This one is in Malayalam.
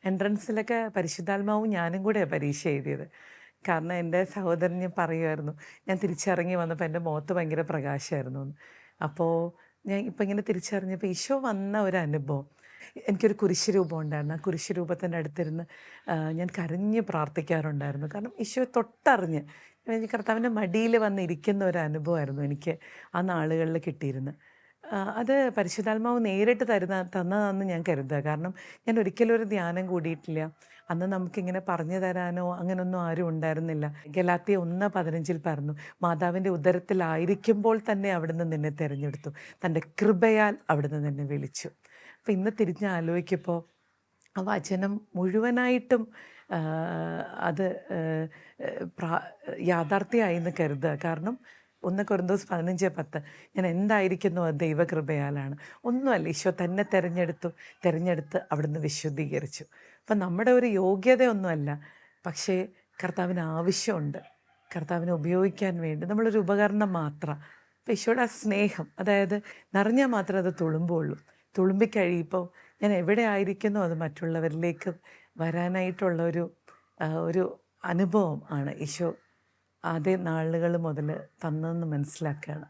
എൻട്രൻസിലൊക്കെ പരിശുദ്ധാത്മാവും ഞാനും കൂടെയാണ് പരീക്ഷ എഴുതിയത്. കാരണം എൻ്റെ സഹോദരൻ പറയുമായിരുന്നു, ഞാൻ തിരിച്ചിറങ്ങി വന്നപ്പോൾ എൻ്റെ മുഖത്ത് ഭയങ്കര പ്രകാശമായിരുന്നുന്ന്. അപ്പോൾ ഞാൻ ഇപ്പം ഇങ്ങനെ തിരിച്ചറിഞ്ഞപ്പോൾ ഈശോ വന്ന ഒരു അനുഭവം. എനിക്കൊരു കുരിശ് രൂപം ഉണ്ടായിരുന്നു. ആ കുരിശ് രൂപത്തിൻ്റെ അടുത്തിരുന്ന് ഞാൻ കരഞ്ഞ് പ്രാർത്ഥിക്കാറുണ്ടായിരുന്നു. കാരണം ഈശോയെ തൊട്ടറിഞ്ഞ് കർത്താവിൻ്റെ മടിയിൽ വന്നിരിക്കുന്ന ഒരു അനുഭവമായിരുന്നു എനിക്ക് ആ നാളുകളിൽ കിട്ടിയിരുന്നത്. അത് പരിശുദ്ധാത്മാവ് നേരിട്ട് തന്നതാണെന്ന് ഞാൻ കരുതുക. കാരണം ഞാൻ ഒരിക്കലും ഒരു ധ്യാനം കൂടിയിട്ടില്ല. അന്ന് നമുക്കിങ്ങനെ പറഞ്ഞു തരാനോ അങ്ങനൊന്നും ആരും ഉണ്ടായിരുന്നില്ല. ഗലാത്യ 1:15 പറഞ്ഞു, മാതാവിൻ്റെ ഉദരത്തിലായിരിക്കുമ്പോൾ തന്നെ അവിടുന്ന് നിന്നെ തിരഞ്ഞെടുത്തു. തൻ്റെ കൃപയാൽ അവിടുന്ന് നിന്നെ വിളിച്ചു. അപ്പം ഇന്ന് തിരിഞ്ഞ് ആലോചിക്കുമ്പോൾ ആ വചനം മുഴുവനായിട്ടും അത് പ്രാ യാഥാർത്ഥ്യമായി എന്ന് കരുതുക. കാരണം 1 കൊരിന്തോസ് 15:10 ഞാൻ എന്തായിരിക്കുന്നു അത് ദൈവകൃപയാലാണ്. ഒന്നുമല്ല, ഈശോ തന്നെ തിരഞ്ഞെടുത്ത് അവിടുന്ന് വിശുദ്ധീകരിച്ചു. അപ്പം നമ്മുടെ ഒരു യോഗ്യതയൊന്നുമല്ല, പക്ഷേ കർത്താവിന് ആവശ്യമുണ്ട്. കർത്താവിനെ ഉപയോഗിക്കാൻ വേണ്ടി നമ്മളൊരു ഉപകരണം മാത്രം. അപ്പം ഈശോയുടെ ആ സ്നേഹം, അതായത് നിറഞ്ഞാൽ മാത്രമേ അത് തുളുമ്പുള്ളൂ. തുളുമ്പിക്കഴിയുമ്പോൾ ഞാൻ എവിടെ ആയിരിക്കുന്നോ അത് മറ്റുള്ളവരിലേക്ക് വരാനായിട്ടുള്ള ഒരു അനുഭവം ആണ് ഈശോ ആദ്യ നാളുകൾ മുതൽ തന്നതെന്ന് മനസ്സിലാക്കുകയാണ്.